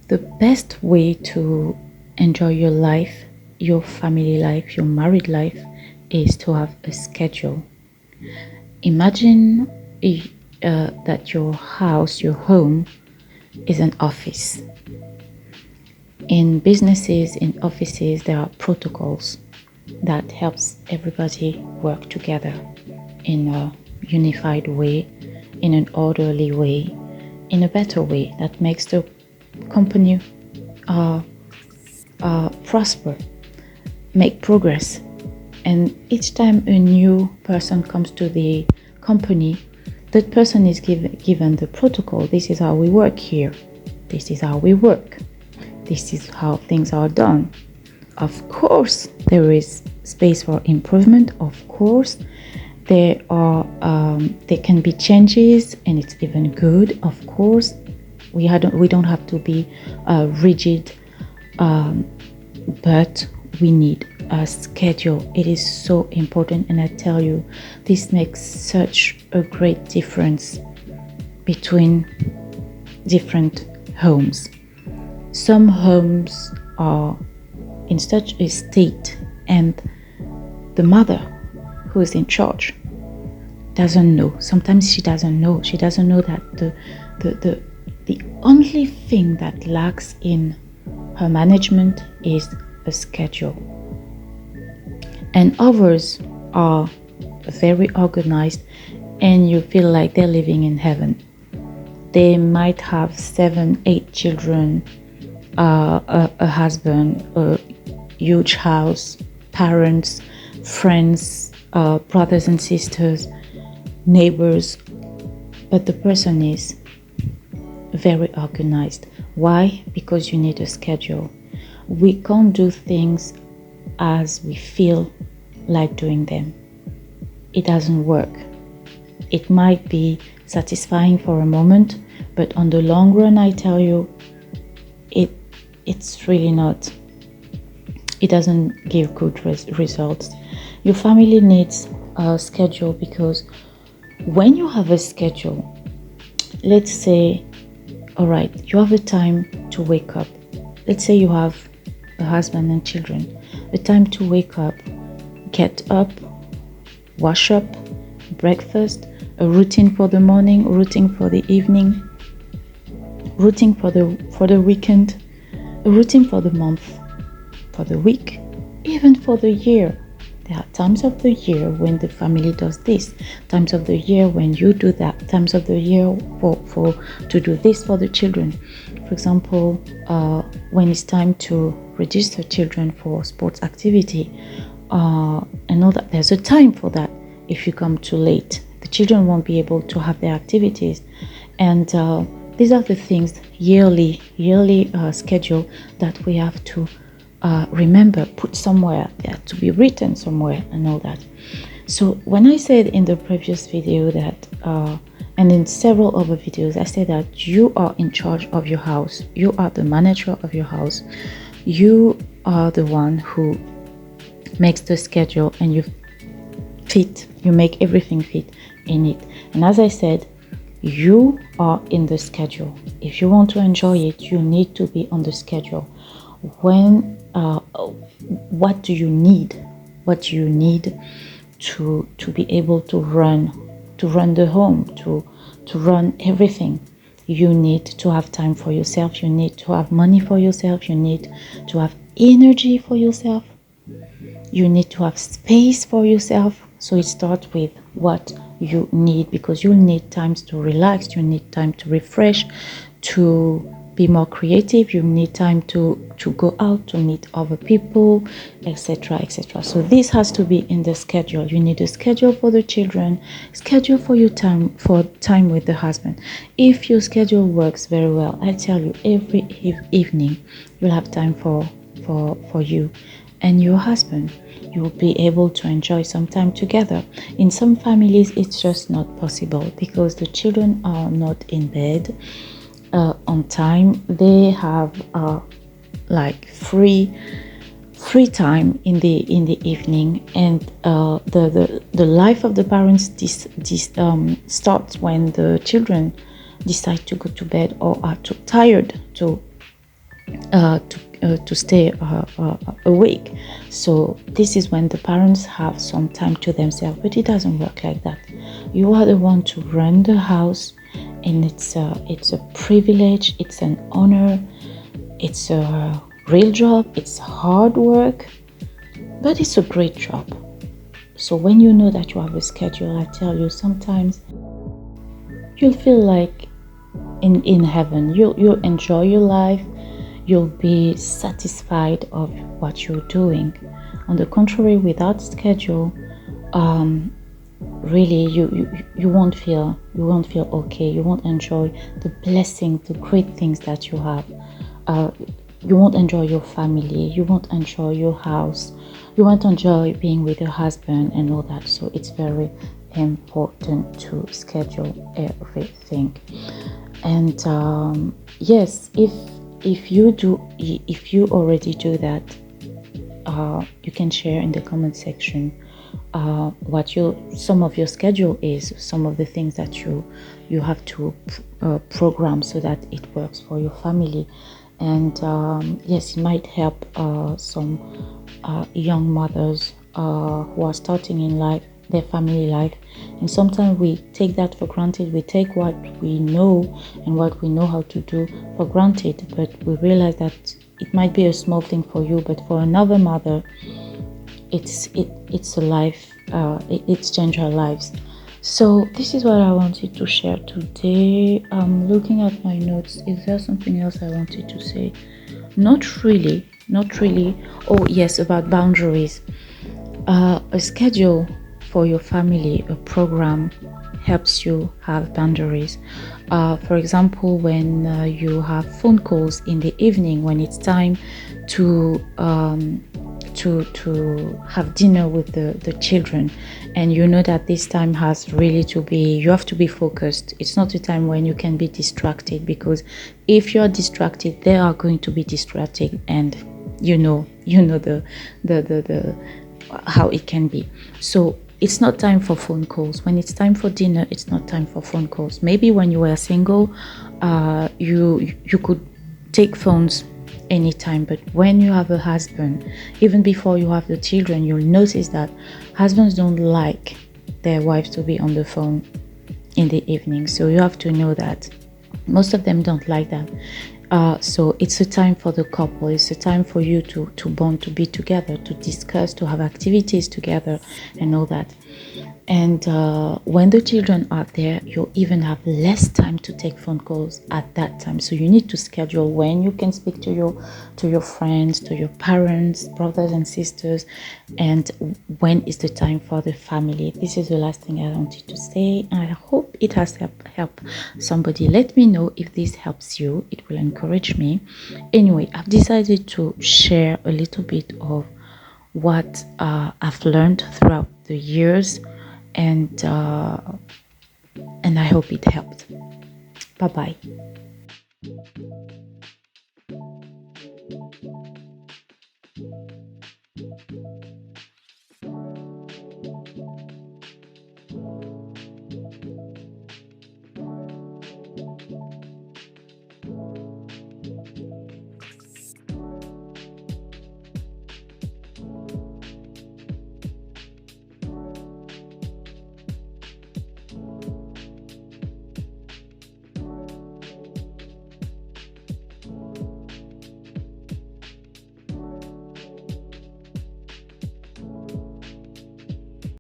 The best way to enjoy your life, your family life, your married life, is to have a schedule. Imagine that your house, your home, is an office. In businesses, in offices, there are protocols that helps everybody work together in a unified way, in an orderly way, in a better way that makes the company prosper, make progress. And each time a new person comes to the company, that person is given the protocol. This is how we work here. This is how we work. This is how things are done. Of course, there is space for improvement. Of course, there can be changes, and it's even good. Of course, we don't have to be rigid, but we need a schedule. It is so important, and I tell you, this makes such a great difference between different homes. Some homes are in such a state, and the mother who is in charge doesn't know. Sometimes she doesn't know. She doesn't know that the only thing that lacks in her management is a schedule. And others are very organized, and you feel like they're living in heaven. They might have 7, 8 children, a husband, a huge house, parents, friends, brothers and sisters, neighbors, but the person is very organized. Why? Because you need a schedule. We can't do things as we feel like doing them. It doesn't work. It might be satisfying for a moment, but on the long run, I tell you, it's really not. It doesn't give good results. Your family needs a schedule, because when you have a schedule, let's say, all right, you have a time to wake up. Let's say you have a husband and children. A time to wake up, get up, wash up, breakfast, a routine for the morning, a routine for the evening, routine for the weekend, a routine for the month, for the week, even for the year. There are times of the year when the family does this, times of the year when you do that, times of the year for to do this for the children. For example, when it's time to register children for sports activity, and all that, there's a time for that. If you come too late, the children won't be able to have their activities. And these are the things, yearly schedule that we have to remember, put somewhere, there to be written somewhere, and all that. So when I said in the previous video that and in several other videos, I said that you are in charge of your house, you are the manager of your house, you are the one who makes the schedule, and you make everything fit in it. And as I said, you are in the schedule. If you want to enjoy it, you need to be on the schedule. When what do you need to be able to run the home, to run everything? You need to have time for yourself, you need to have money for yourself, you need to have energy for yourself, you need to have space for yourself. So it starts with what you need, because you'll need times to relax, you need time to refresh, to be more creative, you need time to go out, to meet other people, etc., etc. So this has to be in the schedule. You need a schedule for the children, schedule for your time, for time with the husband. If your schedule works very well, I tell you, every evening you'll have time for you and your husband. You will be able to enjoy some time together. In some families, it's just not possible because the children are not in bed on time. They have like free time in the evening, and the life of the parents starts when the children decide to go to bed or are too tired to to stay awake. So this is when the parents have some time to themselves, but it doesn't work like that. You are the one to run the house, and it's a privilege, it's an honor, it's a real job, it's hard work, but it's a great job. So when you know that you have a schedule, I tell you, sometimes you'll feel like in heaven. You'll enjoy your life, you'll be satisfied of what you're doing. On the contrary, without schedule, really you won't feel okay. You won't enjoy the blessing, the great things that you have. You won't enjoy your family, you won't enjoy your house, you won't enjoy being with your husband and all that. So it's very important to schedule everything. And yes, if you already do that, you can share in the comment section what some of your schedule is, some of the things that you have to program so that it works for your family. And yes, it might help some young mothers who are starting in life, their family life. And sometimes we take that for granted. We take what we know and what we know how to do for granted, but we realize that it might be a small thing for you, but for another mother, it's a life. It's changed her lives. So this is what I wanted to share today. Looking at my notes, is there something else I wanted to say? Not really. Oh yes, about boundaries. A schedule for your family, a program, helps you have boundaries. For example, when you have phone calls in the evening, when it's time to have dinner with the children, and you know that this time has really to be, you have to be focused. It's not a time when you can be distracted, because if you're distracted, they are going to be distracted, and you know the how it can be. So it's not time for phone calls. When it's time for dinner, it's not time for phone calls. Maybe when you were single, you could take phones anytime, but when you have a husband, even before you have the children, you'll notice that husbands don't like their wives to be on the phone in the evening. So you have to know that most of them don't like that. So it's a time for the couple. It's a time for you to bond, to be together, to discuss, to have activities together and all that. And when the children are there, you'll even have less time to take phone calls at that time. So you need to schedule when you can speak to your friends, to your parents, brothers and sisters, and when is the time for the family. This is the last thing I wanted to say, and I hope it has helped somebody. Let me know if this helps you. It will encourage me. Anyway, I've decided to share a little bit of what I've learned throughout the years, and I hope it helped. Bye bye.